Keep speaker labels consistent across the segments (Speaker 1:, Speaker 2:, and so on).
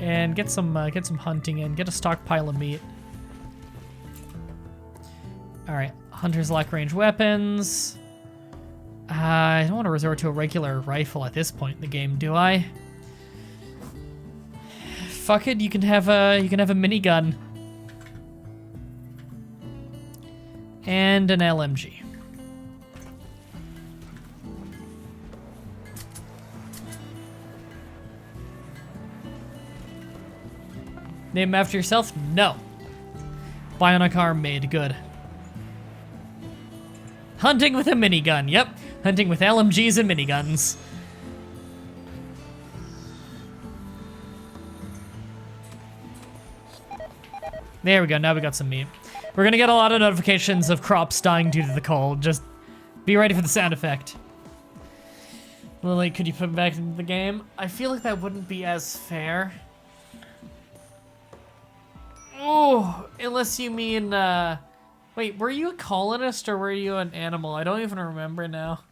Speaker 1: and get some hunting in. Get a stockpile of meat. All right, hunters lack range weapons. I don't want to resort to a regular rifle at this point in the game, do I? Fuck it, you can have a minigun and an LMG. Name after yourself? No. Bionic arm made. Good. Hunting with a minigun. Yep. Hunting with LMGs and miniguns. There we go. Now we got some meat. We're gonna get a lot of notifications of crops dying due to the cold. Just be ready for the sound effect. Lily, could you put me back into the game? I feel like that wouldn't be as fair. Oh, unless you mean, wait, were you a colonist or were you an animal? I don't even remember now.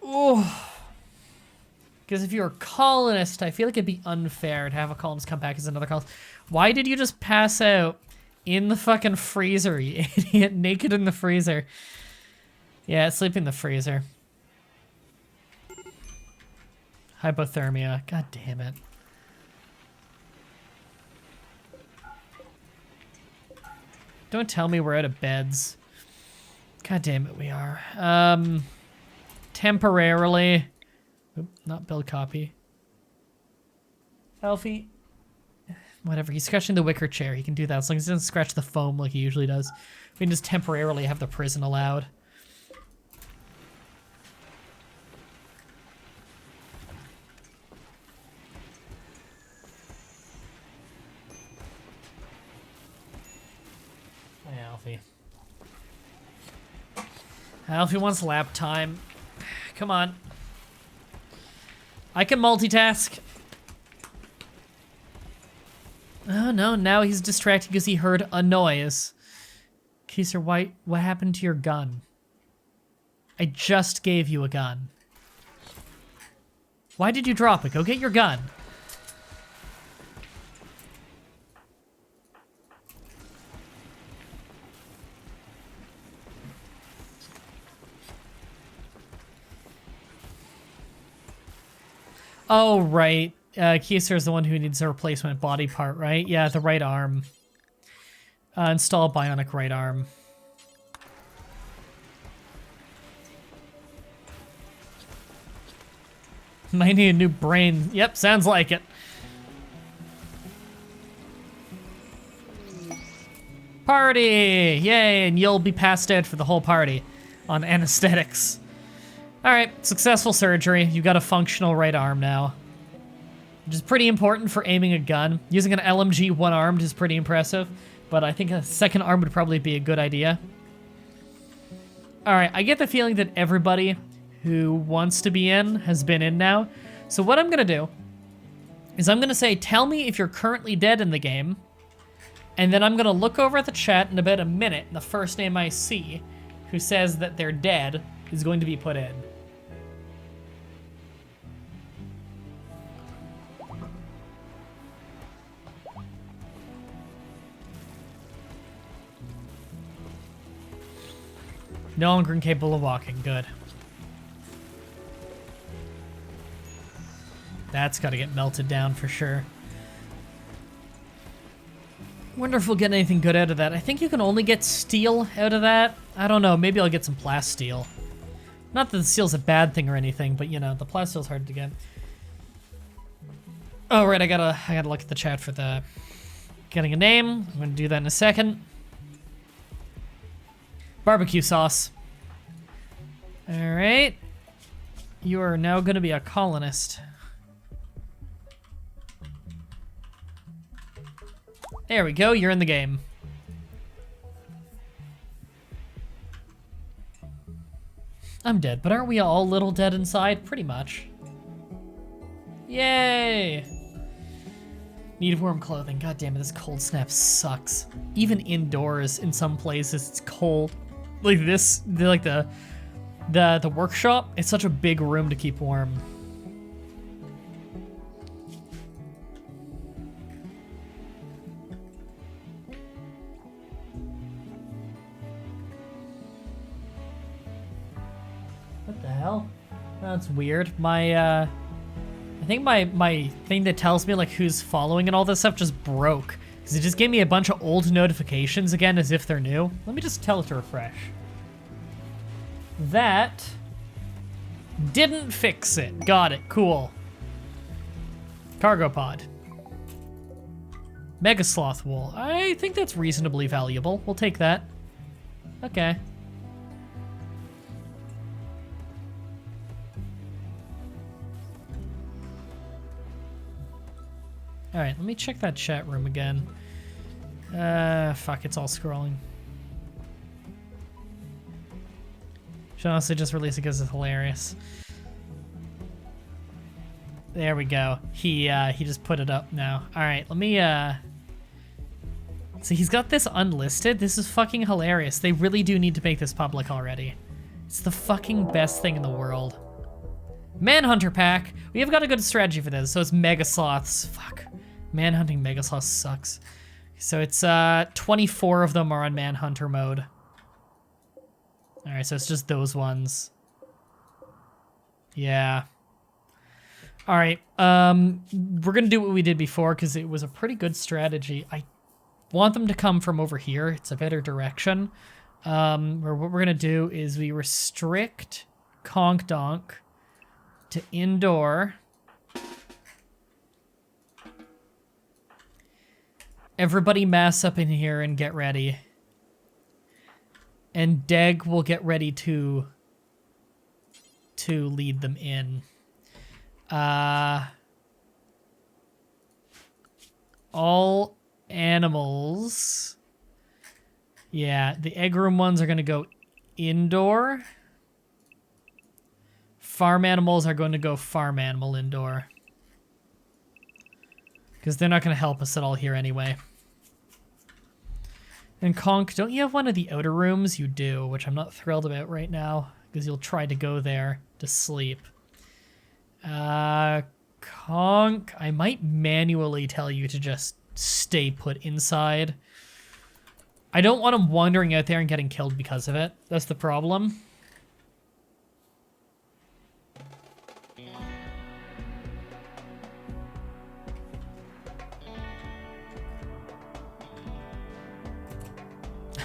Speaker 1: Oh. Because if you're a colonist, I feel like it'd be unfair to have a colonist come back as another colonist. Why did you just pass out in the fucking freezer, you idiot? Naked in the freezer. Yeah, sleep in the freezer. Hypothermia. God damn it. Don't tell me we're out of beds. God damn it, we are. Temporarily. Oop, not build copy. Alfie. Whatever, he's scratching the wicker chair. He can do that as long as he doesn't scratch the foam like he usually does. We can just temporarily have the prison allowed. Hey, Alfie. Alfie wants lap time. Come on. I can multitask. Oh no, now he's distracted because he heard a noise. Kaiser White, what happened to your gun? I just gave you a gun. Why did you drop it? Go get your gun. Oh, right. Kaiser is the one who needs a replacement body part, right? Yeah, the right arm. Install bionic right arm. Might need a new brain. Yep, sounds like it. Party! Yay, and you'll be passed out for the whole party on anesthetics. Alright, successful surgery. You've got a functional right arm now. Which is pretty important for aiming a gun. Using an LMG one-armed is pretty impressive, but I think a second arm would probably be a good idea. Alright, I get the feeling that everybody who wants to be in has been in now. So what I'm gonna do is I'm gonna say, tell me if you're currently dead in the game, and then I'm gonna look over at the chat in about a minute, and the first name I see who says that they're dead is going to be put in. No longer incapable of walking. Good. That's got to get melted down for sure. Wonder if we'll get anything good out of that. I think you can only get steel out of that. I don't know. Maybe I'll get some plasteel. Not that the steel's a bad thing or anything, but you know, the plastile's hard to get. Oh, right. I gotta look at the chat for the getting a name. I'm gonna do that in a second. Barbecue sauce. All right. You are now going to be a colonist. There we go. You're in the game. I'm dead, but aren't we all a little dead inside? Pretty much. Yay! Need warm clothing. God damn it, this cold snap sucks. Even indoors, in some places, it's cold. Like this, like the workshop, it's such a big room to keep warm. hell? That's weird. I think my thing that tells me like who's following and all this stuff just broke. Because it just gave me a bunch of old notifications again as if they're new. Let me just tell it to refresh. That didn't fix it. Got it. Cool. Cargo pod. Mega sloth wool. I think that's reasonably valuable. We'll take that. Okay. Alright, let me check that chat room again. Fuck, it's all scrolling. Should honestly just release it because it's hilarious. There we go. He just put it up now. Alright, let me, So he's got this unlisted. This is fucking hilarious. They really do need to make this public already. It's the fucking best thing in the world. Manhunter pack. We have got a good strategy for this. So it's mega sloths. Fuck. Manhunting mega sloths sucks. So it's 24 of them are on manhunter mode. All right, so it's just those ones. Yeah. All right. We're gonna do what we did before because it was a pretty good strategy. I want them to come from over here. It's a better direction. Where what we're gonna do is we restrict Conk Donk to indoor. Everybody mass up in here and get ready. And Deg will get ready to lead them in. All animals. Yeah, the egg room ones are going to go indoor. Farm animals are going to go farm animal indoor. Because they're not going to help us at all here anyway. And Conk, don't you have one of the outer rooms? You do, which I'm not thrilled about right now. Because you'll try to go there to sleep. Conk, I might manually tell you to just stay put inside. I don't want him wandering out there and getting killed because of it. That's the problem.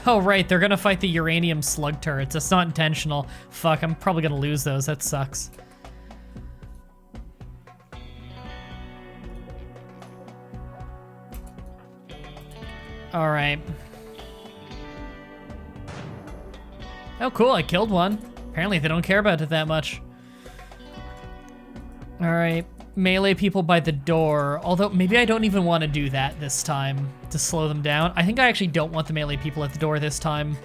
Speaker 1: Oh, right, they're gonna fight the uranium slug turrets. That's not intentional. Fuck, I'm probably gonna lose those. That sucks. All right. Oh, cool, I killed one. Apparently they don't care about it that much. All right, melee people by the door. Although, maybe I don't even want to do that this time to slow them down. I think I actually don't want the melee people at the door this time.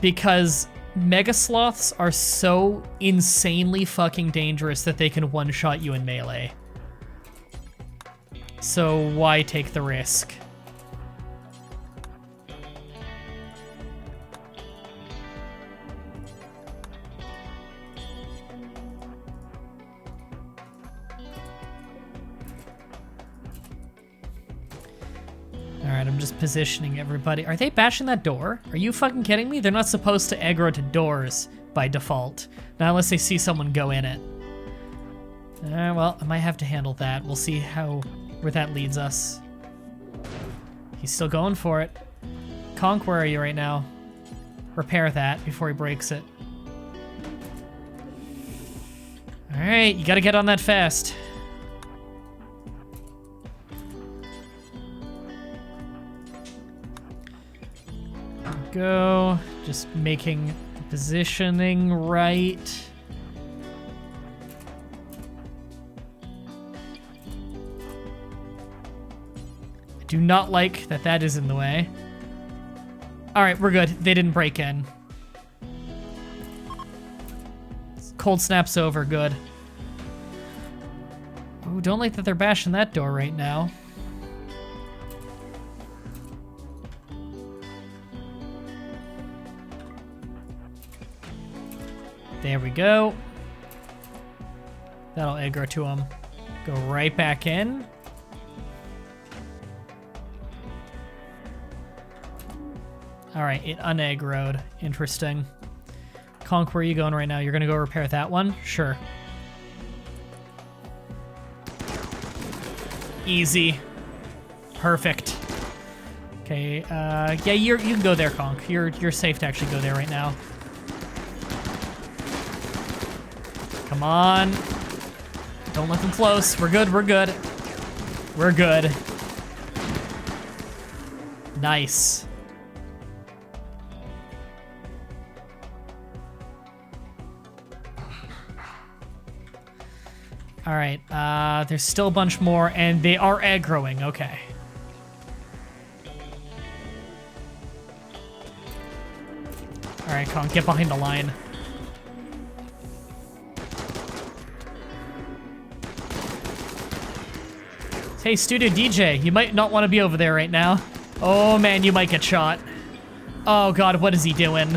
Speaker 1: Because mega sloths are so insanely fucking dangerous that they can one-shot you in melee. So why take the risk? Alright, I'm just positioning everybody. Are they bashing that door? Are you fucking kidding me? They're not supposed to aggro to doors by default. Not unless they see someone go in it. Well, I might have to handle that. We'll see where that leads us. He's still going for it. Conk, where are you right now? Repair that before he breaks it. Alright, you gotta get on that fast. Go. Just making positioning right. I do not like that that is in the way. All right, we're good. They didn't break in. Cold snap's over. Good. Oh, don't like that they're bashing that door right now. There we go. That'll aggro to him. Go right back in. All right, it unaggroed. Interesting. Conk, where are you going right now? You're gonna go repair that one? Sure. Easy. Perfect. Okay, yeah, you can go there, Conk. You're safe to actually go there right now. Come on. Don't let them close. We're good, we're good. We're good. Nice. All right, there's still a bunch more, and they are aggroing, okay. All right, Conk, get behind the line. Hey, Studio DJ, you might not want to be over there right now. Oh man, you might get shot. Oh god, what is he doing?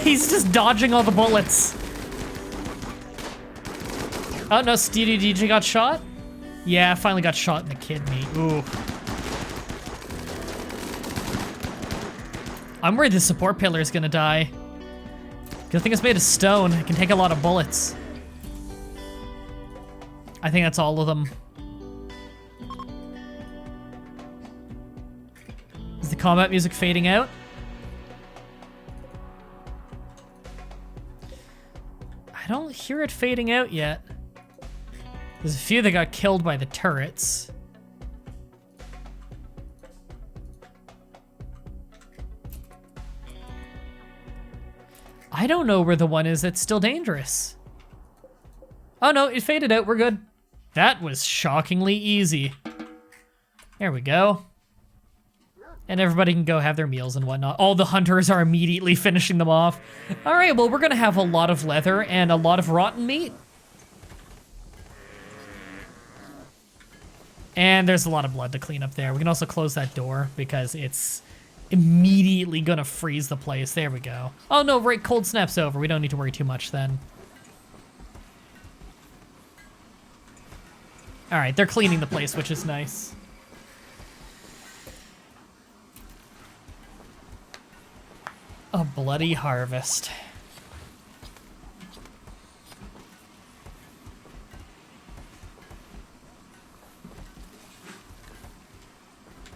Speaker 1: He's just dodging all the bullets. Oh no, Studio DJ got shot? Yeah, finally got shot in the kidney. Ooh. I'm worried the support pillar is gonna die. Good thing it's made of stone. It can take a lot of bullets. I think that's all of them. Is the combat music fading out? I don't hear it fading out yet. There's a few that got killed by the turrets. I don't know where the one is that's still dangerous. Oh no, it faded out, we're good. That was shockingly easy. There we go. And everybody can go have their meals and whatnot. All the hunters are immediately finishing them off. All right, well, we're gonna have a lot of leather and a lot of rotten meat. And there's a lot of blood to clean up there. We can also close that door because it's immediately gonna freeze the place. There we go. Oh no, right, cold snap's over. We don't need to worry too much then. All right, they're cleaning the place, which is nice. A bloody harvest.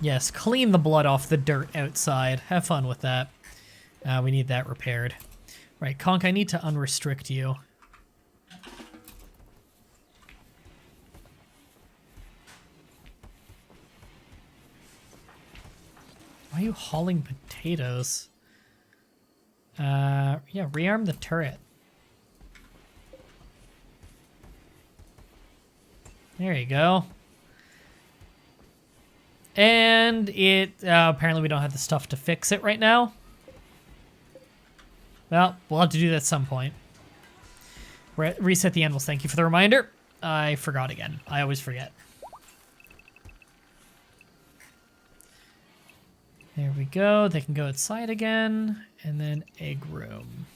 Speaker 1: Yes, clean the blood off the dirt outside. Have fun with that. We need that repaired. Right, Conk, I need to unrestrict you. Why are you hauling potatoes? Yeah, rearm the turret. There you go. And it, apparently we don't have the stuff to fix it right now. Well, we'll have to do that at some point. Reset the animals, thank you for the reminder. I forgot again. I always forget. There we go, they can go outside again. And then egg room.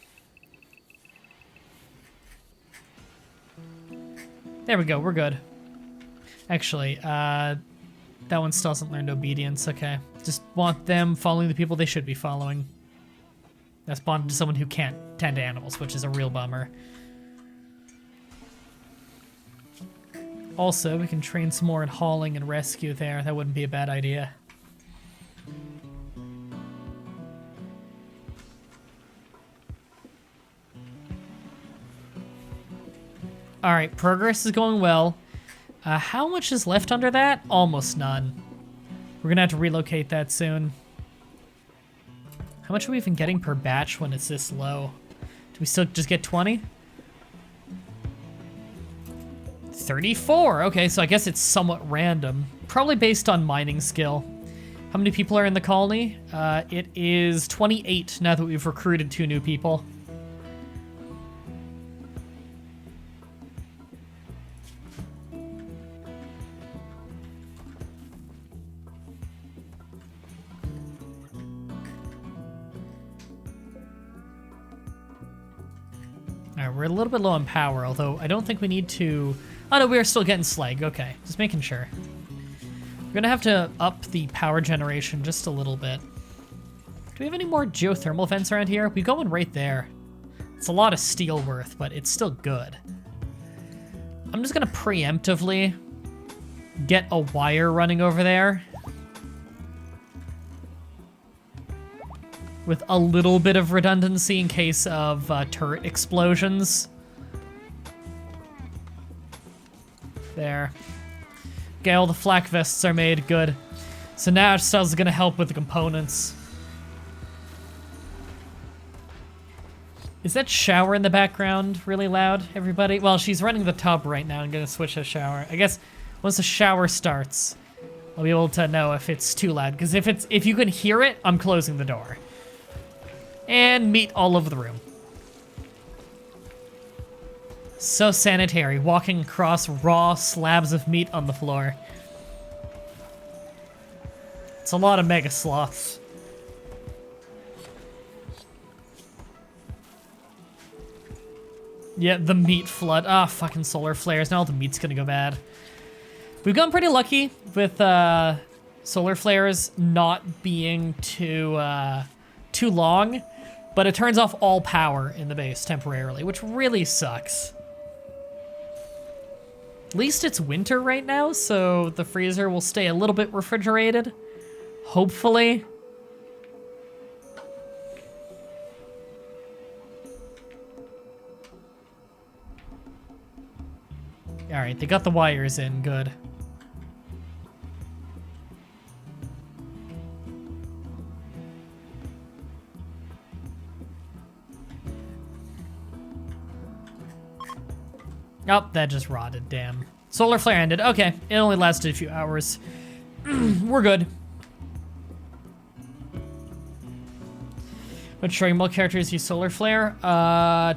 Speaker 1: There we go, we're good. Actually, that one still hasn't learned obedience, okay. Just want them following the people they should be following. That's bonded to someone who can't tend to animals, which is a real bummer. Also, we can train some more in hauling and rescue there. That wouldn't be a bad idea. All right, progress is going well. How much is left under that? Almost none. We're gonna have to relocate that soon. How much are we even getting per batch when it's this low? Do we still just get 20? 34, okay, so I guess it's somewhat random. Probably based on mining skill. How many people are in the colony? It is 28 now that we've recruited 2 new people. We're a little bit low on power, although I don't think we need to... Oh no, we are still getting slag. Okay, just making sure. We're gonna have to up the power generation just a little bit. Do we have any more geothermal vents around here? We're going right there. It's a lot of steel worth, but it's still good. I'm just gonna preemptively get a wire running over there with a little bit of redundancy in case of turret explosions. There. Okay, all the flak vests are made, good. So now Stella's gonna help with the components. Is that shower in the background really loud, everybody? Well, she's running the tub right now. I'm gonna switch to shower. I guess once the shower starts, I'll be able to know if it's too loud. Because if you can hear it, I'm closing the door. And meat all over the room. So sanitary, walking across raw slabs of meat on the floor. It's a lot of mega sloths. Yeah, the meat flood. Ah, fucking solar flares. Now all the meat's gonna go bad. We've gotten pretty lucky with solar flares not being too long, but it turns off all power in the base temporarily, which really sucks. At least it's winter right now, so the freezer will stay a little bit refrigerated. Hopefully. All right, they got the wires in, good. Oh, that just rotted, damn. Solar flare ended, okay. It only lasted a few hours. We're good. Which Dragon Ball characters use solar flare?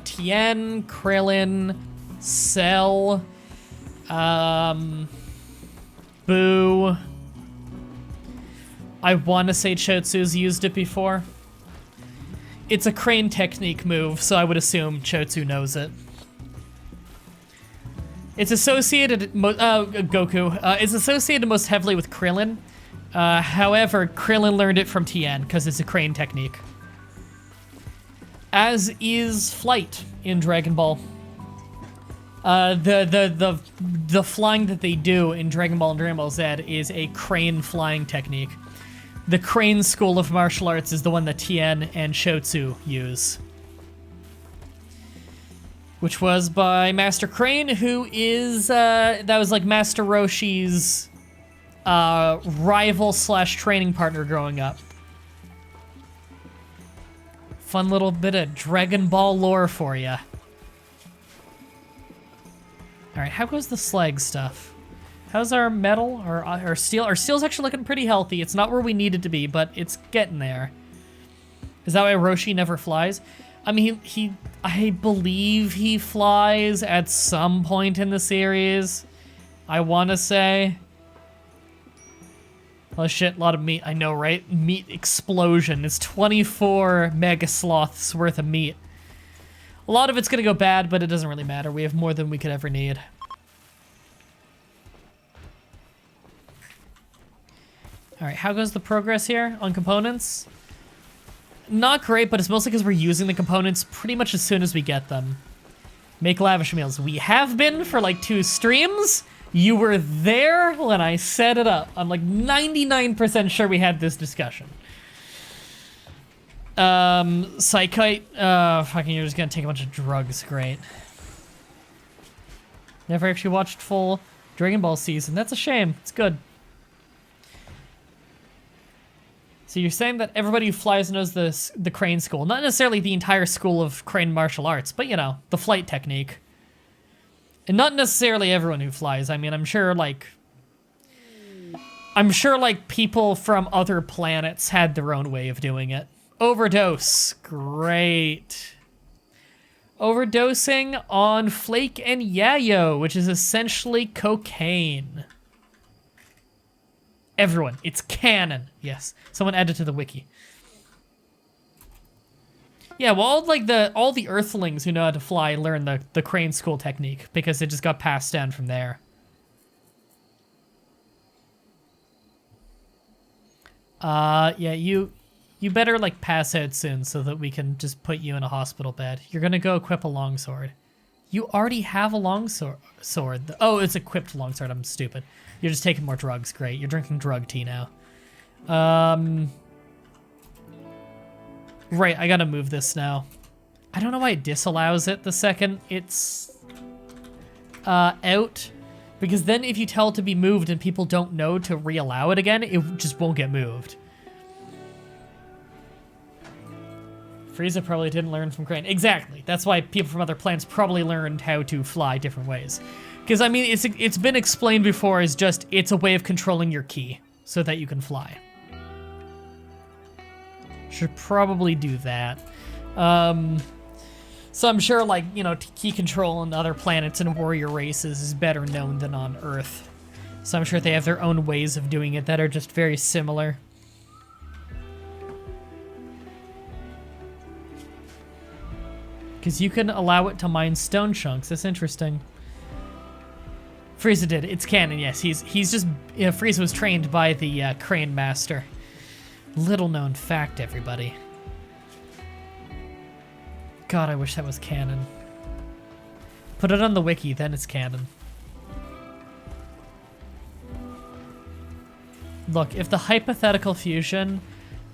Speaker 1: Tien, Krillin, Cell, Boo. I want to say Chotsu's used it before. It's a crane technique move, so I would assume Chotsu knows it. It's associated, Goku, it's associated most heavily with Krillin. However, Krillin learned it from Tien, because it's a crane technique. As is flight in Dragon Ball. The flying that they do in Dragon Ball and Dragon Ball Z is a crane flying technique. The crane school of martial arts is the one that Tien and Chotsu use. Which was by Master Crane, who is, that was like Master Roshi's rival slash training partner growing up. Fun little bit of Dragon Ball lore for you. All right, how goes the slag stuff? How's our metal or our steel? Our steel's actually looking pretty healthy. It's not where we need it to be, but it's getting there. Is that why Roshi never flies? I mean, I believe he flies at some point in the series. I want to say. Oh shit, a lot of meat. I know, right? Meat explosion. It's 24 mega sloths worth of meat. A lot of it's gonna go bad, but it doesn't really matter. We have more than we could ever need. All right, how goes the progress here on components? Not great, but it's mostly because we're using the components pretty much as soon as we get them. Make lavish meals. We have been for like 2 streams. You were there when I set it up. I'm like 99% sure we had this discussion. Psychite. Fucking, you're just gonna take a bunch of drugs. Great. Never actually watched full Dragon Ball season. That's a shame. It's good. So you're saying that everybody who flies knows the crane school. Not necessarily the entire school of crane martial arts, but, you know, the flight technique. And not necessarily everyone who flies. I mean, I'm sure, like, people from other planets had their own way of doing it. Overdose. Great. Overdosing on flake and yayo, which is essentially cocaine. Everyone, it's canon. Yes, someone added to the wiki. Yeah, well, all the Earthlings who know how to fly learn the crane school technique because it just got passed down from there. Yeah, You better, like, pass out soon so that we can just put you in a hospital bed. You're gonna go equip a longsword. You already have a longsword. Oh, it's equipped longsword. I'm stupid. You're just taking more drugs. Great. You're drinking drug tea now. Right, I gotta move this now. I don't know why it disallows it the second it's out. Because then if you tell it to be moved and people don't know to reallow it again, it just won't get moved. Frieza probably didn't learn from Crane. Exactly. That's why people from other planets probably learned how to fly different ways. Because, I mean, it's been explained before as just, it's a way of controlling your ki so that you can fly. Should probably do that. So I'm sure, like, you know, ki control on other planets and warrior races is better known than on Earth. So I'm sure they have their own ways of doing it that are just very similar. Because you can allow it to mine stone chunks. That's interesting. Frieza did. It's canon, yes. He's just... You know, Frieza was trained by the Crane Master. Little known fact, everybody. God, I wish that was canon. Put it on the wiki, then it's canon. Look, if the hypothetical fusion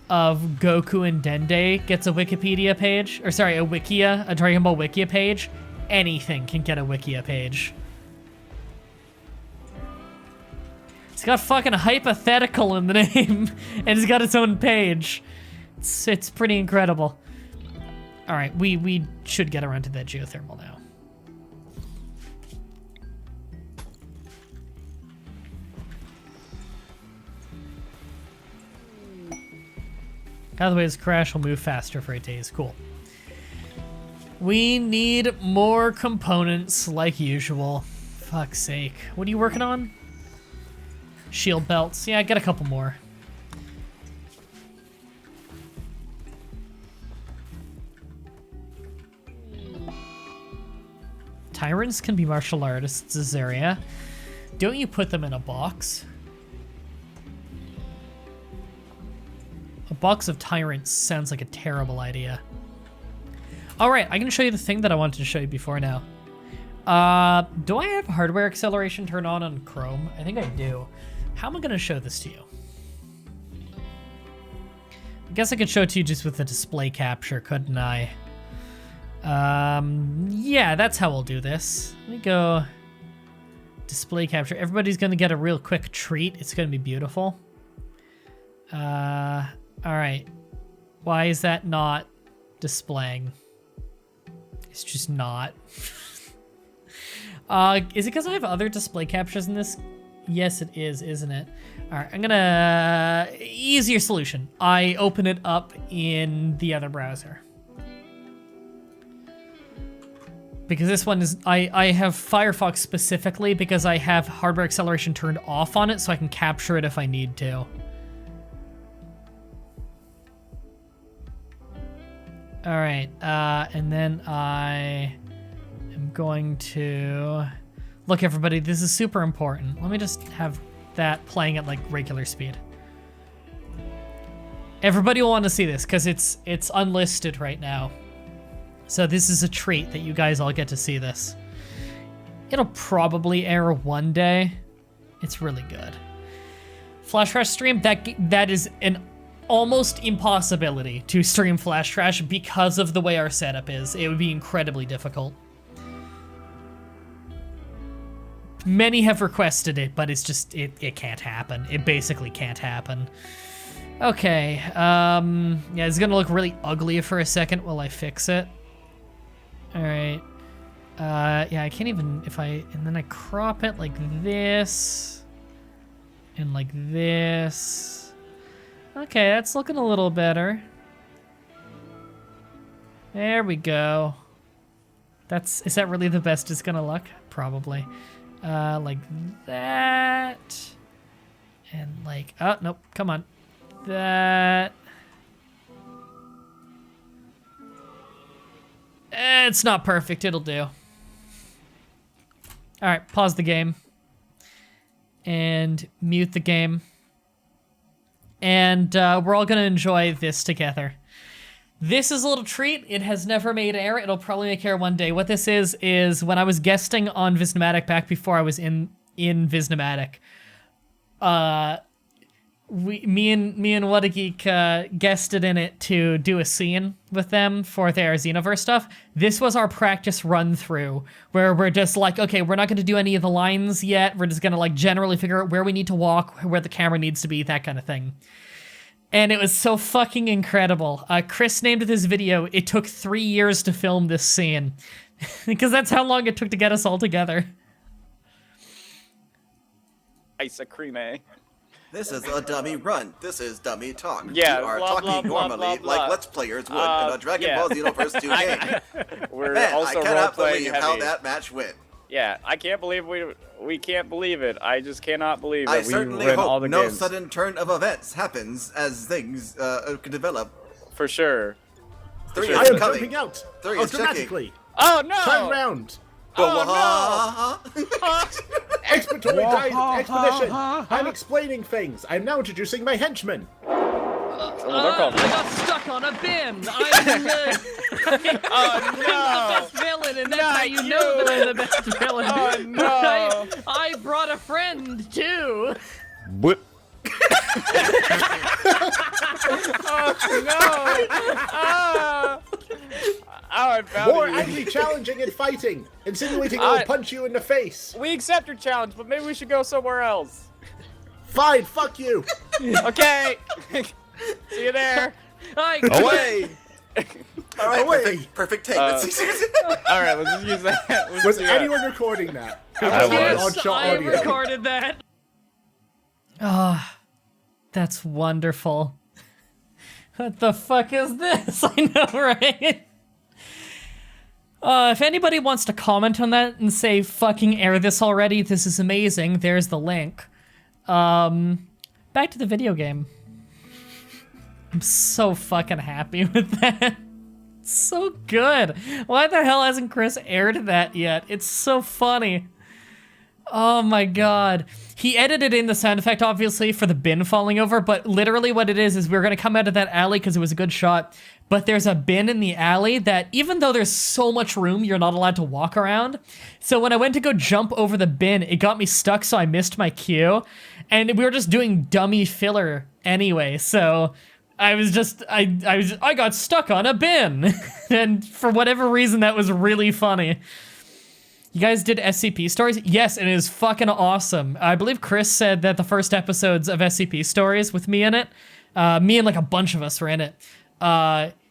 Speaker 1: of Goku and Dende gets a Wikipedia page, or sorry, a Wikia, a Dragon Ball Wikia page, anything can get a Wikia page. It's got fucking hypothetical in the name, and it's got its own page. It's pretty incredible. All right, we should get around to that geothermal now. By the way, this crash will move faster for 8 days. Cool. We need more components like usual. Fuck's sake. What are you working on? Shield belts. Yeah, get a couple more. Tyrants can be martial artists, Azaria. Don't you put them in a box? A box of tyrants sounds like a terrible idea. All right, I'm gonna show you the thing that I wanted to show you before now. Do I have hardware acceleration turned on Chrome? I think I do. How am I gonna show this to you? I guess I could show it to you just with the display capture, couldn't I? Yeah, that's how we'll do this. Let me go display capture. Everybody's gonna get a real quick treat. It's gonna be beautiful. All right. Why is that not displaying? It's just not. Is it because I have other display captures in this? Yes, it is, isn't it? All right, I'm gonna... Easier solution. I open it up in the other browser. Because this one is... I have Firefox specifically because I have hardware acceleration turned off on it so I can capture it if I need to. All right, and then I am going to... Look, everybody, this is super important. Let me just have that playing at, like, regular speed. Everybody will want to see this, because it's unlisted right now. So this is a treat that you guys all get to see this. It'll probably air one day. It's really good. Flash Trash stream, that is an almost impossibility to stream Flash Trash because of the way our setup is. It would be incredibly difficult. Many have requested it, but it's just, it can't happen. It basically can't happen. Okay, yeah, it's gonna look really ugly for a second while I fix it. All right. Yeah, I can't even, and then I crop it like this, and like this. Okay, that's looking a little better. There we go. Is that really the best it's gonna look? Probably. Like that. And like, oh, nope, come on. That. It's not perfect, it'll do. All right, pause the game. And mute the game. and we're all gonna enjoy this together. This is a little treat. It has never made air. It'll probably make air one day. What this is when I was guesting on Visnomatic back before I was in Visnomatic, me and What a Geek guested in it to do a scene with them for their Xenoverse stuff. This was our practice run through where we're just like, okay, we're not going to do any of the lines yet. We're just going to like generally figure out where we need to walk, where the camera needs to be, that kind of thing. And it was so fucking incredible. Chris named this video, "It took 3 years to film this scene." Because that's how long it took to get us all together.
Speaker 2: Ice cream, eh?
Speaker 3: This is a dummy run. This is dummy talk.
Speaker 2: Yeah,
Speaker 3: we are
Speaker 2: blah,
Speaker 3: talking
Speaker 2: blah, blah,
Speaker 3: normally
Speaker 2: blah, blah.
Speaker 3: like Let's Players would in a Dragon Ball Xenoverse 2 game.
Speaker 2: We're
Speaker 3: Man,
Speaker 2: also
Speaker 3: I cannot
Speaker 2: role-playing
Speaker 3: believe
Speaker 2: heavy.
Speaker 3: how that match went.
Speaker 2: Yeah, I can't believe we can't believe it. I just cannot believe
Speaker 3: I
Speaker 2: that we
Speaker 3: certainly
Speaker 2: win all
Speaker 3: hope
Speaker 2: the
Speaker 3: no
Speaker 2: games.
Speaker 3: sudden turn of events happens as things can develop.
Speaker 2: For sure.
Speaker 3: 3
Speaker 4: I
Speaker 3: is
Speaker 4: am
Speaker 3: coming.
Speaker 4: jumping out.
Speaker 3: 3 is checking.
Speaker 4: Automatically.
Speaker 2: Oh no!
Speaker 4: Turn round.
Speaker 2: Oh
Speaker 4: Expedition. I'm explaining things. I'm now introducing my henchmen.
Speaker 2: Well, they're called.
Speaker 1: I got stuck on a bin. I'm
Speaker 2: Oh
Speaker 1: the best villain, and that's how you know that I'm the best villain.
Speaker 2: Oh no!
Speaker 1: I brought a friend too.
Speaker 2: Whip. Oh I found
Speaker 4: More
Speaker 2: you.
Speaker 4: angry challenging and fighting. Insinuating I'll punch you in the face.
Speaker 2: We accept your challenge, but maybe we should go somewhere else.
Speaker 4: Fine, fuck you.
Speaker 2: Okay. See you there.
Speaker 3: Away! Alright,
Speaker 4: Away.
Speaker 3: perfect take.
Speaker 2: All right, let's just use that. Let's
Speaker 4: Was
Speaker 2: do that.
Speaker 4: anyone recording that?
Speaker 2: I was.
Speaker 1: Yes, I recorded that. Ah, that's wonderful. What the fuck is this? I know, right? If anybody wants to comment on that and say, fucking air this already, this is amazing, there's the link. Back to the video game. I'm so fucking happy with that. It's so good. Why the hell hasn't Chris aired that yet? It's so funny. Oh my god. He edited in the sound effect, obviously, for the bin falling over, but literally what it is we're gonna come out of that alley because it was a good shot, but there's a bin in the alley that, even though there's so much room, you're not allowed to walk around. So when I went to go jump over the bin, it got me stuck, so I missed my cue, and we were just doing dummy filler anyway, so I got stuck on a bin, and for whatever reason, that was really funny. You guys did SCP stories? Yes, and it is fucking awesome. I believe Chris said that the first episodes of SCP stories with me in it, me and like a bunch of us were in it,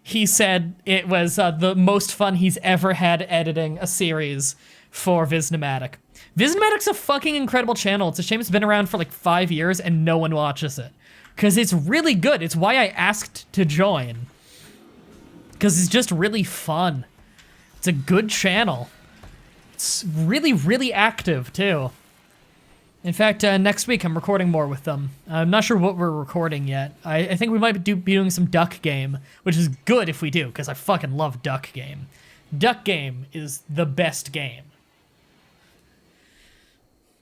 Speaker 1: he said it was the most fun he's ever had editing a series for Visnomatic. Visnomatic's a fucking incredible channel. It's a shame it's been around for like 5 years and no one watches it. Because it's really good. It's why I asked to join. Because it's just really fun. It's a good channel. It's really, really active, too. In fact, next week I'm recording more with them. I'm not sure what we're recording yet. I think we might be doing some Duck Game, which is good if we do, because I fucking love Duck Game. Duck Game is the best game.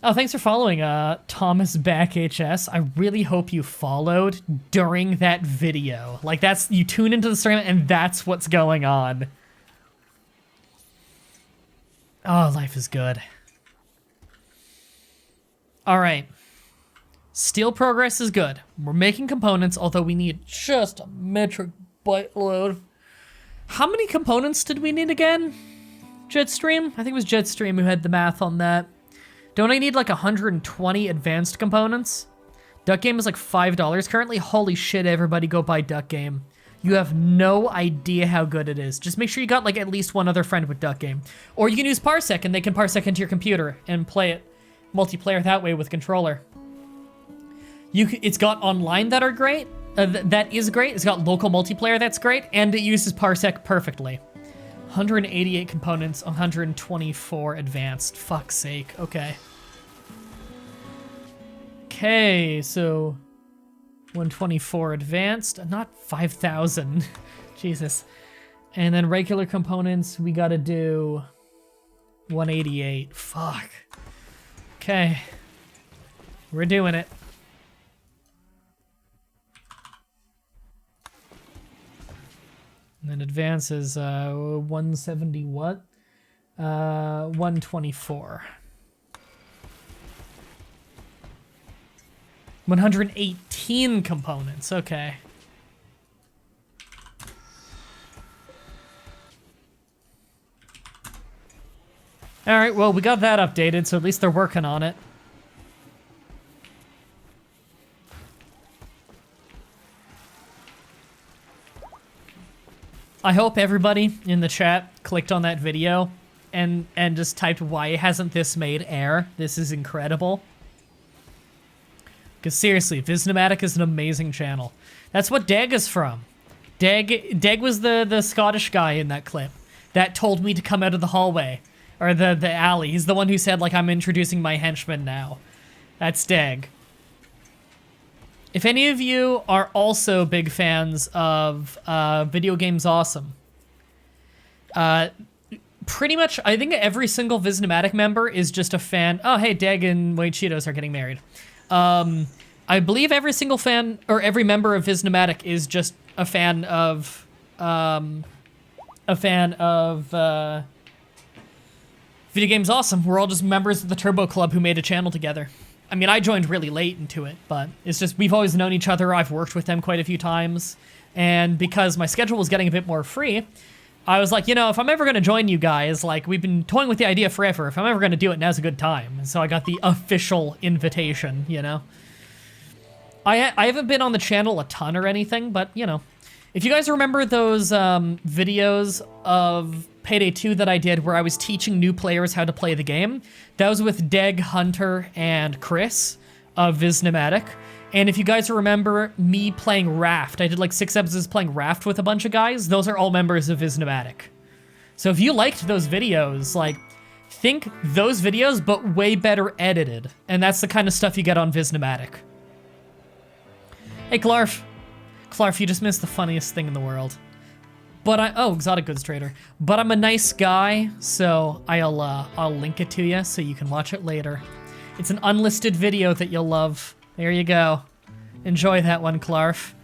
Speaker 1: Oh, thanks for following, Thomas Back HS. I really hope you followed during that video. Like, you tune into the stream and that's what's going on. Oh, life is good. Alright. Steel progress is good. We're making components, although we need just a metric byte load. How many components did we need again? Jetstream? I think it was Jetstream who had the math on that. Don't I need like 120 advanced components? Duck Game is like $5 currently. Holy shit, everybody go buy Duck Game. You have no idea how good it is. Just make sure you got like at least one other friend with Duck Game. Or you can use Parsec and they can Parsec into your computer and play it multiplayer that way with controller. It's got online that are great. That is great. It's got local multiplayer that's great. And it uses Parsec perfectly. 188 components, 124 advanced. Fuck's sake. Okay. Okay, so 124 advanced, not 5,000. Jesus. And then regular components, we gotta do 188. Fuck. Okay. We're doing it. And advance is 170 what? 124. 118 components, okay. Alright, well, we got that updated, so at least they're working on it. I hope everybody in the chat clicked on that video and just typed, why hasn't this made air? This is incredible. Because seriously, Visnomatic is an amazing channel. That's what Deg is from. Deg was the Scottish guy in that clip that told me to come out of the hallway. Or the alley. He's the one who said, like, I'm introducing my henchmen now. That's Deg. If any of you are also big fans of Video Games Awesome, pretty much, I think every single Visnomatic member is just a fan. Oh, hey, Deg and White Cheetos are getting married. I believe every single fan, or every member of Visnomatic is just a fan of, Video Games Awesome. We're all just members of the Turbo Club who made a channel together. I mean, I joined really late into it, but it's just, we've always known each other. I've worked with them quite a few times. And because my schedule was getting a bit more free, I was like, you know, if I'm ever going to join you guys, like, we've been toying with the idea forever. If I'm ever going to do it, now's a good time. And so I got the official invitation, you know? I haven't been on the channel a ton or anything, but, you know. If you guys remember those videos of Payday 2 that I did where I was teaching new players how to play the game, that was with Deg, Hunter, and Chris of Visnomatic. And if you guys remember me playing Raft, I did like 6 episodes playing Raft with a bunch of guys. Those are all members of Visnomatic. So if you liked those videos, like, think those videos, but way better edited. And that's the kind of stuff you get on Visnomatic. Hey, Clarf. Clarf, you just missed the funniest thing in the world. But oh, exotic goods trader. But I'm a nice guy, so I'll link it to you so you can watch it later. It's an unlisted video that you'll love. There you go. Enjoy that one, Clarf.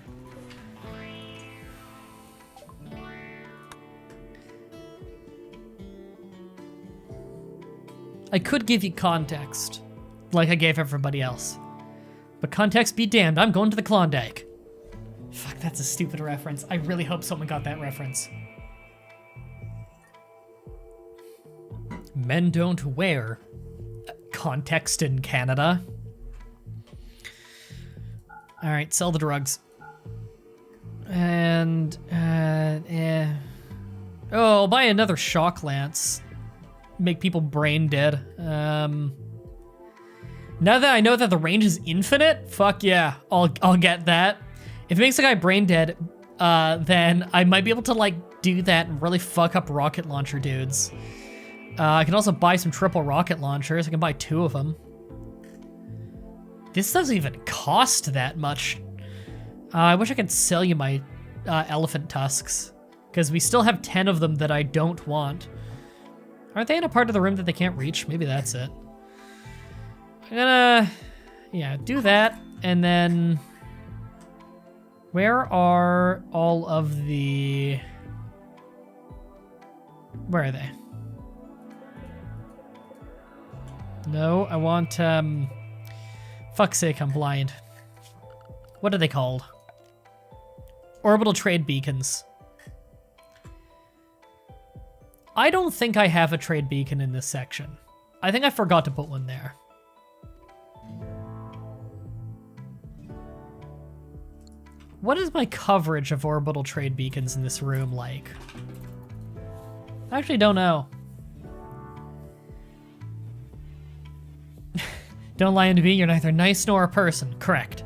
Speaker 1: I could give you context, like I gave everybody else. But context be damned, I'm going to the Klondike. Fuck, that's a stupid reference. I really hope someone got that reference. Men don't wear context in Canada. Alright, sell the drugs. And, Oh, I'll buy another shock lance. Make people brain dead. Now that I know that the range is infinite, fuck yeah, I'll get that. If it makes a guy brain dead, then I might be able to, like, do that and really fuck up rocket launcher dudes. I can also buy some triple rocket launchers. I can buy 2 of them. This doesn't even cost that much. I wish I could sell you my elephant tusks, because we still have 10 of them that I don't want. Aren't they in a part of the room that they can't reach? Maybe that's it. I'm gonna, yeah, do that, and then... Where are all of the... Where are they? No, I want, fuck's sake, I'm blind. What are they called? Orbital trade beacons. I don't think I have a trade beacon in this section. I think I forgot to put one there. What is my coverage of orbital trade beacons in this room like? I actually don't know. Don't lie to me, you're neither nice nor a person. Correct.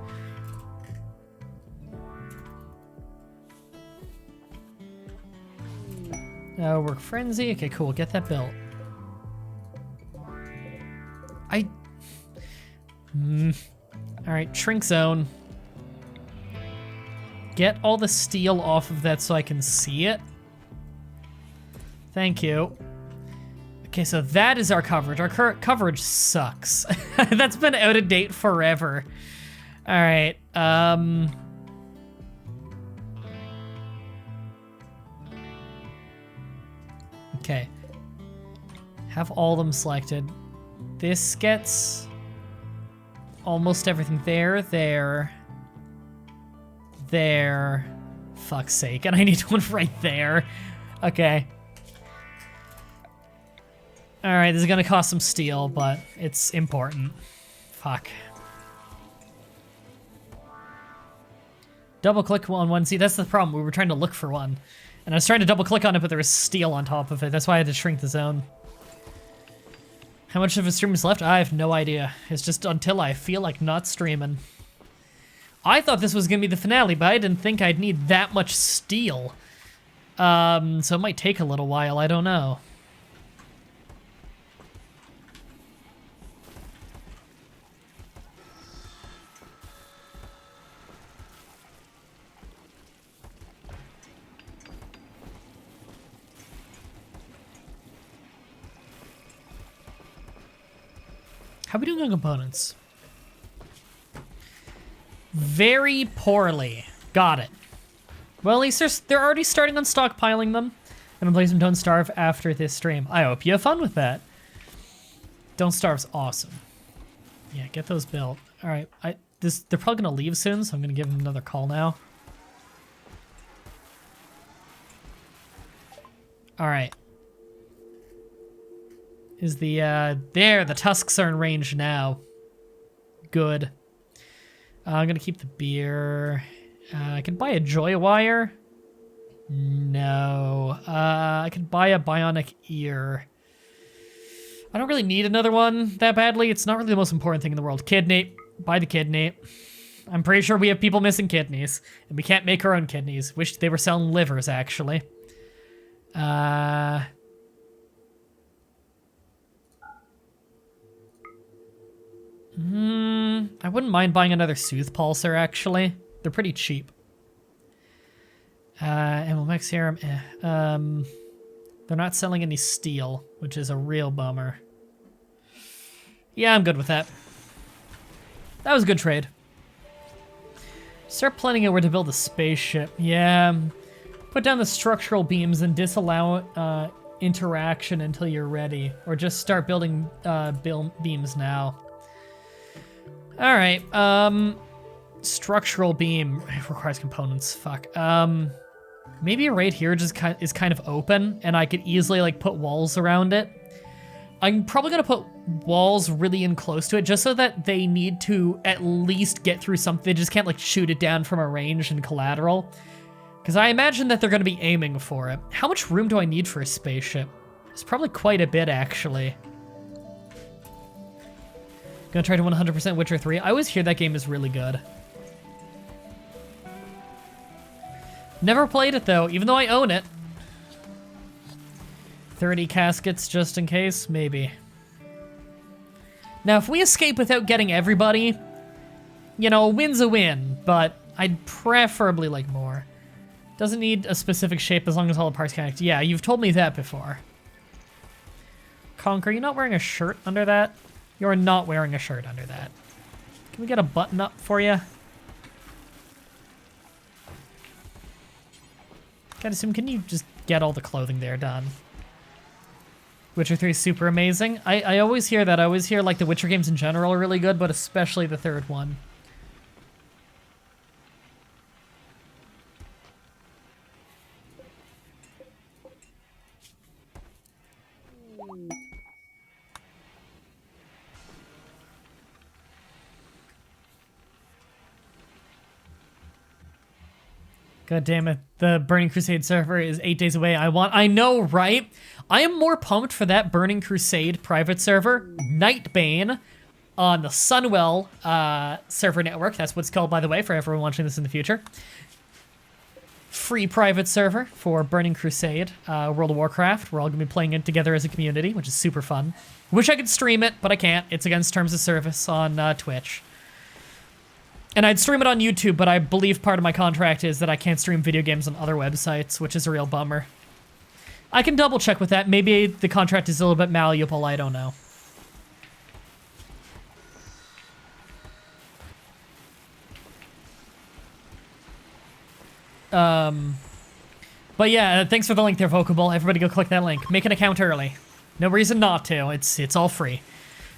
Speaker 1: Work frenzy. Okay, cool. Get that built. Alright, shrink zone. Get all the steel off of that so I can see it. Thank you. Okay, so that is our coverage. Our current coverage sucks. That's been out of date forever. Alright, Okay. Have all of them selected. This gets almost everything there, there. Fuck's sake, and I need one right there. Okay. Alright, this is gonna cost some steel, but it's important. Fuck. Double click on one. See, that's the problem. We were trying to look for one. And I was trying to double click on it, but there was steel on top of it. That's why I had to shrink the zone. How much of a stream is left? I have no idea. It's just until I feel like not streaming. I thought this was gonna be the finale, but I didn't think I'd need that much steel. So it might take a little while, I don't know. How are we doing on components? Very poorly. Got it. Well, at least they're already starting on stockpiling them. And I'm playing some Don't Starve after this stream. I hope you have fun with that. Don't Starve's awesome. Yeah, get those built. All right, they're probably gonna leave soon, so I'm gonna give them another call now. All right. Is the tusks are in range now. Good. I'm gonna keep the beer. I can buy a joy wire. No. I can buy a bionic ear. I don't really need another one that badly. It's not really the most important thing in the world. Kidney. Buy the kidney. I'm pretty sure we have people missing kidneys. And we can't make our own kidneys. Wish they were selling livers, actually. I wouldn't mind buying another Soothe Pulsar, actually. They're pretty cheap. Max Serum, they're not selling any steel, which is a real bummer. Yeah, I'm good with that. That was a good trade. Start planning out where to build a spaceship. Yeah. Put down the structural beams and disallow interaction until you're ready. Or just start building beams now. Alright, structural beam requires components, fuck. Maybe right here just is kind of open, and I could easily, like, put walls around it. I'm probably gonna put walls really in close to it, just so that they need to at least get through something. They just can't, like, shoot it down from a range and collateral. Because I imagine that they're gonna be aiming for it. How much room do I need for a spaceship? It's probably quite a bit, actually. Gonna try to 100% Witcher 3. I always hear that game is really good. Never played it though, even though I own it. 30 caskets just in case? Maybe. Now, if we escape without getting everybody, you know, a win's a win, but I'd preferably like more. Doesn't need a specific shape as long as all the parts connect. Yeah, you've told me that before. Conquer, you're not wearing a shirt under that? You're not wearing a shirt under that. Can we get a button up for you? Gotta assume, can you just get all the clothing there done? Witcher 3 is super amazing. I always hear that. I always hear, like, the Witcher games in general are really good, but especially the third one. God damn it. The Burning Crusade server is 8 days away. I know, right? I am more pumped for that Burning Crusade private server, Nightbane, on the Sunwell server network. That's what it's called, by the way, for everyone watching this in the future. Free private server for Burning Crusade, World of Warcraft. We're all going to be playing it together as a community, which is super fun. Wish I could stream it, but I can't. It's against terms of service on Twitch. And I'd stream it on YouTube, but I believe part of my contract is that I can't stream video games on other websites, which is a real bummer. I can double check with that. Maybe the contract is a little bit malleable, I don't know. But yeah, thanks for the link there, Vocable. Everybody go click that link. Make an account early. No reason not to. It's all free.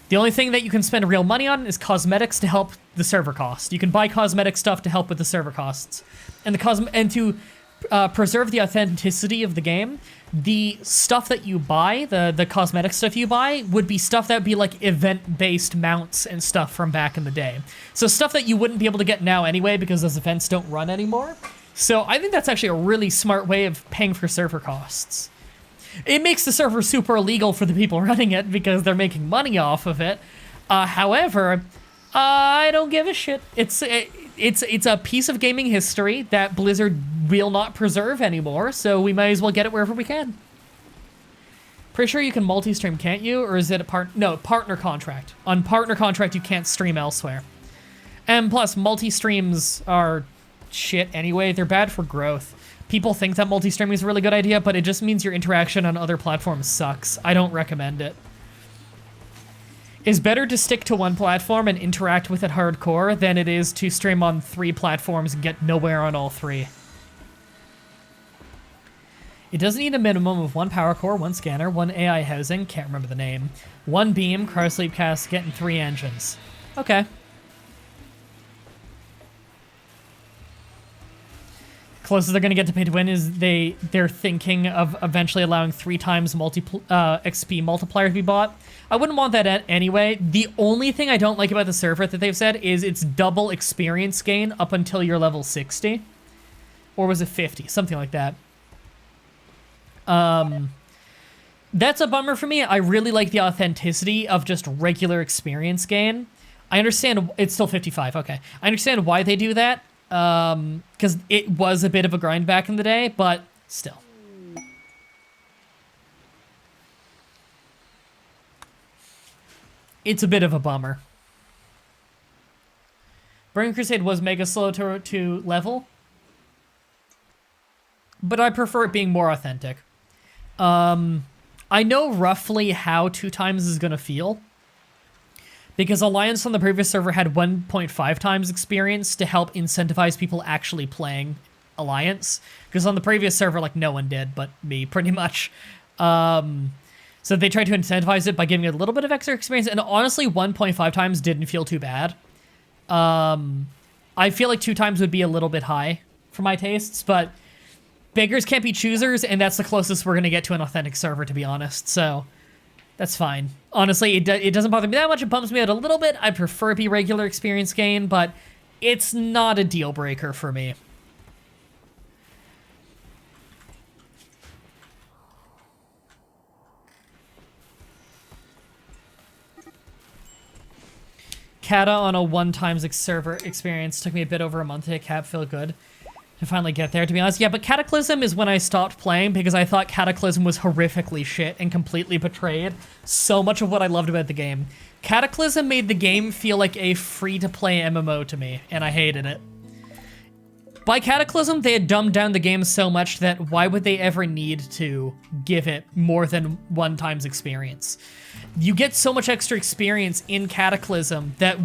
Speaker 1: The only thing that you can spend real money on is cosmetics to help the server cost. You can buy cosmetic stuff to help with the server costs. And to preserve the authenticity of the game, the stuff that you buy, the cosmetic stuff you buy, would be stuff that would be like event-based mounts and stuff from back in the day. So stuff that you wouldn't be able to get now anyway because those events don't run anymore. So I think that's actually a really smart way of paying for server costs. It makes the server super illegal for the people running it because they're making money off of it. However, I don't give a shit. It's a piece of gaming history that Blizzard will not preserve anymore, so we might as well get it wherever we can. Pretty sure you can multi-stream, can't you? Or is it a partner contract. On partner contract, you can't stream elsewhere. And plus, multi-streams are shit anyway. They're bad for growth. People think that multi-streaming is a really good idea, but it just means your interaction on other platforms sucks. I don't recommend it. It's better to stick to one platform and interact with it hardcore than it is to stream on 3 platforms and get nowhere on all 3. It doesn't need a minimum of 1 power core, 1 scanner, 1 AI housing, can't remember the name, 1 beam, car sleep casket, and 3 engines. Okay. Closest they're going to get to pay to win is they're thinking of eventually allowing 3 times XP multiplier to be bought. I wouldn't want that anyway. The only thing I don't like about the server that they've said is it's double experience gain up until you're level 60. Or was it 50? Something like that. That's a bummer for me. I really like the authenticity of just regular experience gain. I understand it's still 55. Okay. I understand why they do that. Because it was a bit of a grind back in the day, but still. It's a bit of a bummer. Burning Crusade was mega slow to level, but I prefer it being more authentic. I know roughly how 2 times is gonna feel, because Alliance on the previous server had 1.5 times experience to help incentivize people actually playing Alliance. Because on the previous server, like, no one did, but me, pretty much. So they tried to incentivize it by giving it a little bit of extra experience, and honestly, 1.5 times didn't feel too bad. I feel like 2 times would be a little bit high for my tastes, but beggars can't be choosers, and that's the closest we're going to get to an authentic server, to be honest, so that's fine. Honestly, it doesn't bother me that much. It bumps me out a little bit. I prefer it be regular experience gain, but it's not a deal breaker for me. Kata on a 1 times server experience took me a bit over a month to hit cap, feel good to finally get there, to be honest. Yeah, but Cataclysm is when I stopped playing because I thought Cataclysm was horrifically shit and completely betrayed so much of what I loved about the game. Cataclysm made the game feel like a free-to-play MMO to me, and I hated it. By Cataclysm, they had dumbed down the game so much that why would they ever need to give it more than 1 times experience? You get so much extra experience in Cataclysm that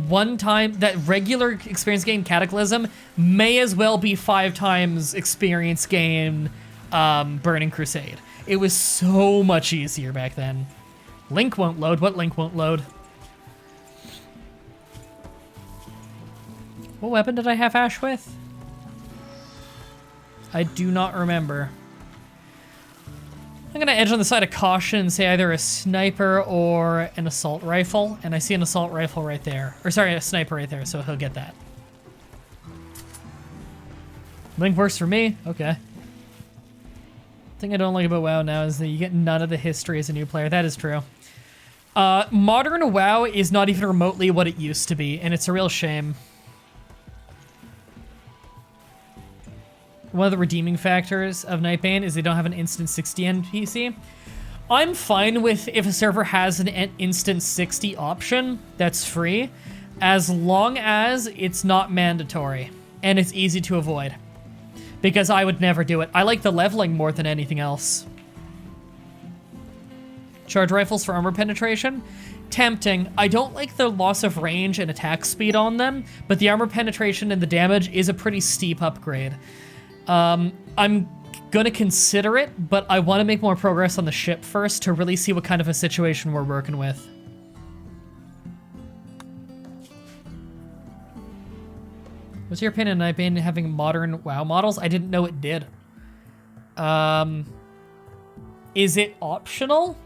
Speaker 1: regular experience gain Cataclysm may as well be 5 times experience gain Burning Crusade. It was so much easier back then. Link won't load. What link won't load? What weapon did I have Ash with? I do not remember. I'm gonna edge on the side of caution and say either a sniper or an assault rifle, and I see an assault rifle right there. Or sorry, a sniper right there, so he'll get that. Link works for me, okay. The thing I don't like about WoW now is that you get none of the history as a new player. That is true. Modern WoW is not even remotely what it used to be, and it's a real shame. One of the redeeming factors of Nightbane is they don't have an instant 60 NPC. I'm fine with if a server has an instant 60 option that's free, as long as it's not mandatory and it's easy to avoid. Because I would never do it. I like the leveling more than anything else. Charge rifles for armor penetration? Tempting. I don't like the loss of range and attack speed on them, but the armor penetration and the damage is a pretty steep upgrade. I'm gonna consider it, but I want to make more progress on the ship first to really see what kind of a situation we're working with. What's your opinion on IBane having modern WoW models? I didn't know it did. Is it optional?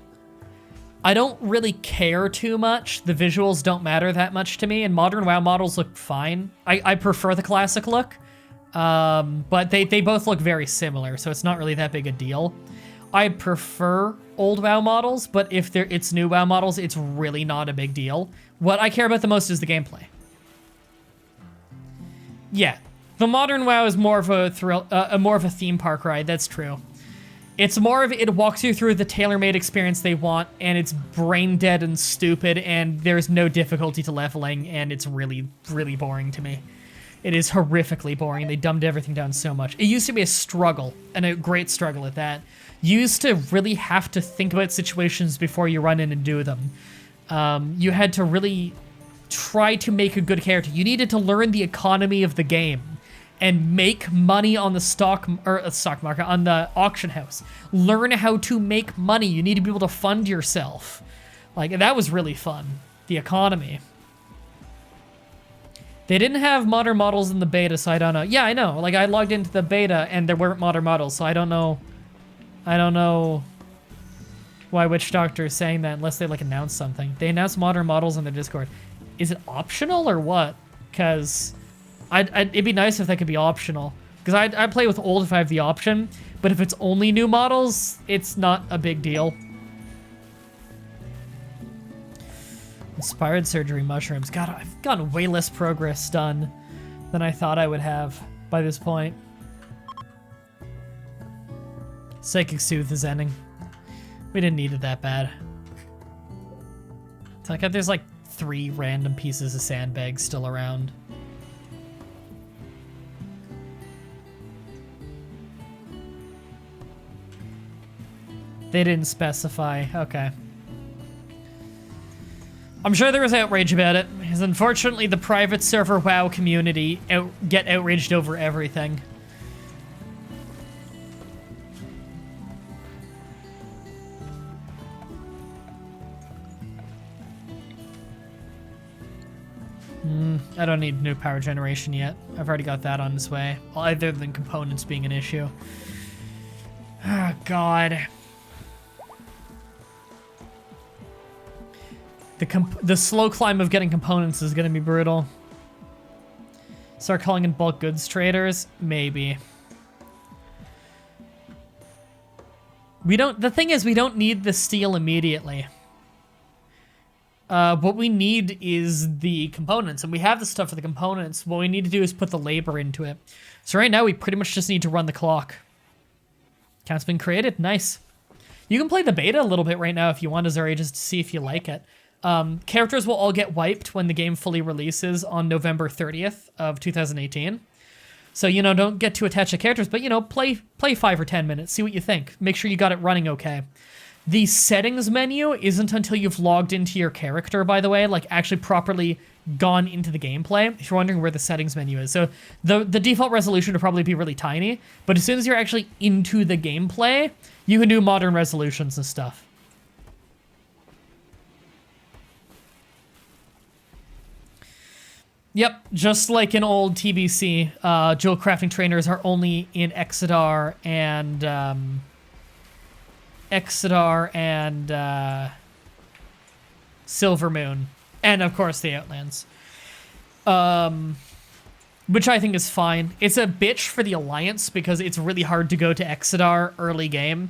Speaker 1: I don't really care too much. The visuals don't matter that much to me, and modern WoW models look fine. I prefer the classic look, but they both look very similar, so it's not really that big a deal. I prefer old WoW models, but if it's new WoW models, it's really not a big deal. What I care about the most is the gameplay. Yeah, the modern WoW is more of a more of a theme park ride. That's true. It's more of it walks you through the tailor-made experience they want, and it's brain dead and stupid, and there's no difficulty to leveling, and it's really, really boring to me. It is horrifically boring. They dumbed everything down so much. It used to be a struggle, and a great struggle at that. You used to really have to think about situations before you run in and do them. You had to really try to make a good character. You needed to learn the economy of the game and make money on the stock market, on the auction house. Learn how to make money. You need to be able to fund yourself. Like, that was really fun. The economy. They didn't have modern models in the beta, so I don't know. Yeah, I know. Like, I logged into the beta and there weren't modern models, so I don't know. I don't know why Witch Doctor is saying that unless they, like, announce something. They announced modern models on their Discord. Is it optional or what? Because it'd be nice if that could be optional. Because I'd play with old if I have the option, but if it's only new models, it's not a big deal. Inspired surgery mushrooms. God, I've gotten way less progress done than I thought I would have by this point. Psychic Soothe is ending. We didn't need it that bad. It's like there's like 3 random pieces of sandbags still around. They didn't specify. Okay. I'm sure there was outrage about it, because unfortunately the private server WoW community get outraged over everything. I don't need new power generation yet. I've already got that on its way. Other than components being an issue. Oh, God. The slow climb of getting components is going to be brutal. Start calling in bulk goods traders? Maybe. The thing is, we don't need the steel immediately. What we need is the components, and we have the stuff for the components. What we need to do is put the labor into it. So right now, we pretty much just need to run the clock. Account's been created. Nice. You can play the beta a little bit right now if you want, Azuri, just to see if you like it. Characters will all get wiped when the game fully releases on November 30th of 2018. So, you know, don't get too attached to characters, but, you know, play 5 or 10 minutes, see what you think. Make sure you got it running okay. The settings menu isn't until you've logged into your character, by the way, like actually properly gone into the gameplay, if you're wondering where the settings menu is. So the default resolution would probably be really tiny, but as soon as you're actually into the gameplay, you can do modern resolutions and stuff. Yep, just like in old TBC, jewel crafting trainers are only in Exodar and Silvermoon, and of course the Outlands, which I think is fine. It's a bitch for the Alliance because it's really hard to go to Exodar early game,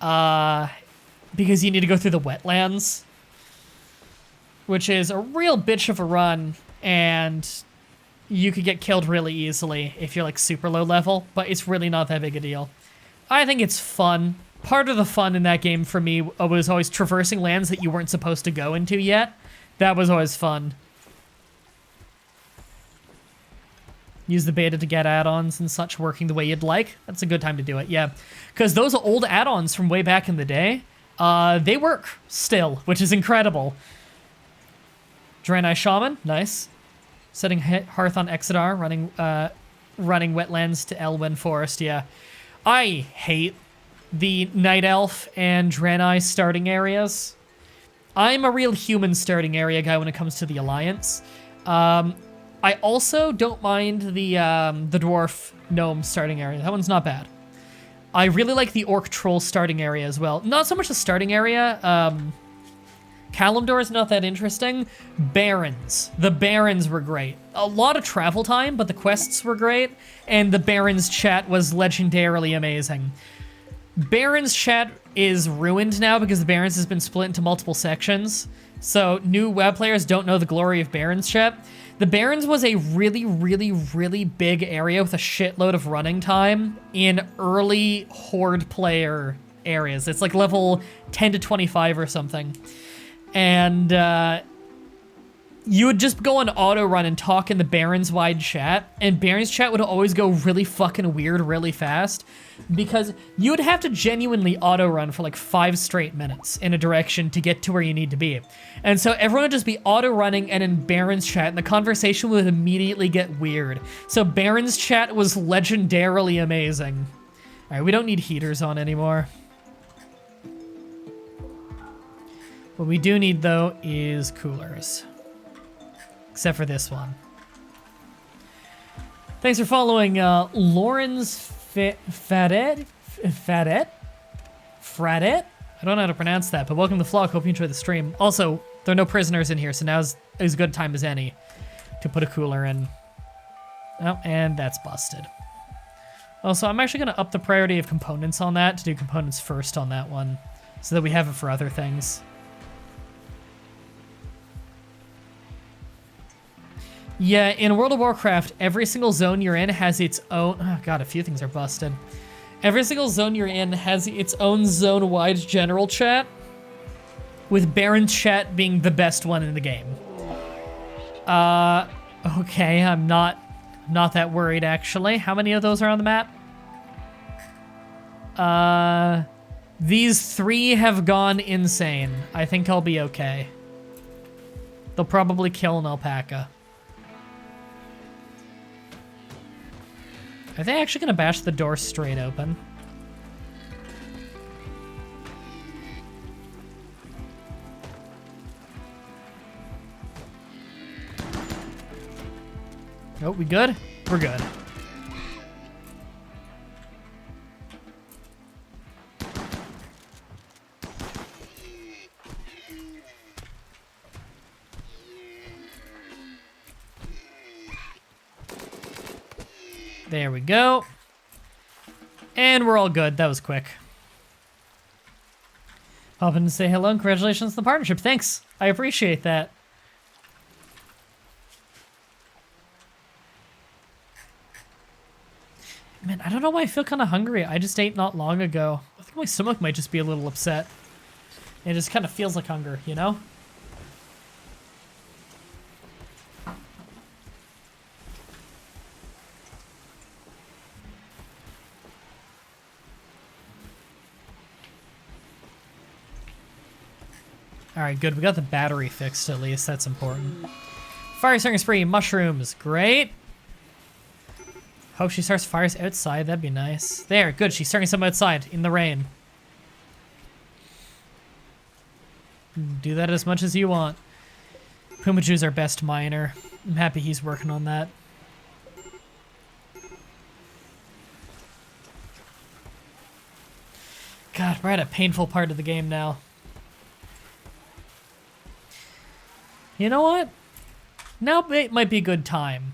Speaker 1: because you need to go through the wetlands, which is a real bitch of a run, and you could get killed really easily if you're like super low level, but it's really not that big a deal. I think it's fun. Part of the fun in that game for me was always traversing lands that you weren't supposed to go into yet. That was always fun. Use the beta to get add-ons and such working the way you'd like. That's a good time to do it, yeah. Because those old add-ons from way back in the day, they work still, which is incredible. Draenei Shaman, nice. Setting Hearth on Exodar, running wetlands to Elwyn Forest, yeah. I hate the Night Elf and Draenei starting areas. I'm a real human starting area guy when it comes to the Alliance. I also don't mind the Dwarf Gnome starting area. That one's not bad. I really like the Orc Troll starting area as well. Not so much the starting area. Kalimdor is not that interesting. Barons. The Barons were great. A lot of travel time, but the quests were great. And the Barons chat was legendarily amazing. Barons chat is ruined now because the Barons has been split into multiple sections. So new web players don't know the glory of Barons chat. The Barons was a really, really, really big area with a shitload of running time in early Horde player areas. It's like level 10 to 25 or something. And you would just go on auto run and talk in the Barons wide chat, and Barons chat would always go really fucking weird really fast because you would have to genuinely auto run for like 5 straight minutes in a direction to get to where you need to be. And so everyone would just be auto running and in Barons chat, and the conversation would immediately get weird. So Barons chat was legendarily amazing. All right, we don't need heaters on anymore. What we do need, though, is coolers. Except for this one. Thanks for following Lauren's Fradet? I don't know how to pronounce that, but welcome to the vlog. Hope you enjoy the stream. Also, there are no prisoners in here, so now's as good a time as any to put a cooler in. Oh, and that's busted. Also, I'm actually going to up the priority of components on that to do components first on that one so that we have it for other things. Yeah, in World of Warcraft, every single zone you're in has its own... Oh god, a few things are busted. Every single zone you're in has its own zone-wide general chat, with Baron's chat being the best one in the game. Okay, I'm not that worried, actually. How many of those are on the map? These 3 have gone insane. I think I'll be okay. They'll probably kill an alpaca. Are they actually gonna bash the door straight open? Oh, we good? We're good. There we go. And we're all good. That was quick. Pop in to say hello and congratulations on the partnership. Thanks. I appreciate that. Man, I don't know why I feel kind of hungry. I just ate not long ago. I think my stomach might just be a little upset. It just kind of feels like hunger, you know? Alright, good. We got the battery fixed at least. That's important. Fire starting spree. Mushrooms. Great. Hope she starts fires outside. That'd be nice. There. Good. She's starting some outside in the rain. Do that as much as you want. Pumaju's our best miner. I'm happy he's working on that. God, we're at a painful part of the game now. You know what? Now it might be a good time.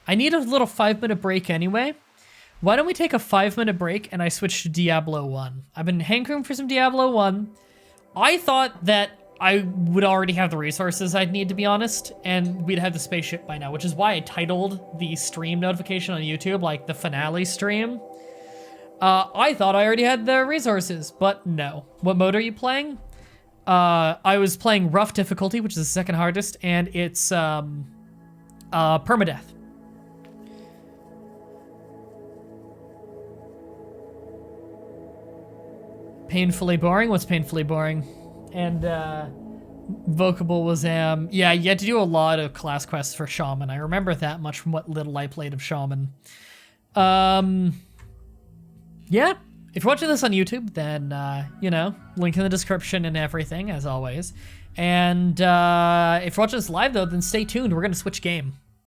Speaker 1: I need a little 5-minute break anyway. Why don't we take a 5-minute break and I switch to Diablo 1? I've been hankering for some Diablo 1. I thought that I would already have the resources I'd need, to be honest, and we'd have the spaceship by now, which is why I titled the stream notification on YouTube like the finale stream. I thought I already had the resources, but no. What mode are you playing? I was playing rough difficulty, which is the second hardest, and it's permadeath. Painfully boring? What's painfully boring? And Vocable was yeah, you had to do a lot of class quests for Shaman. I remember that much from what little I played of Shaman. yeah, if you're watching this on YouTube, then, you know, link in the description and everything, as always. And if you're watching this live, though, then stay tuned. We're going to switch game.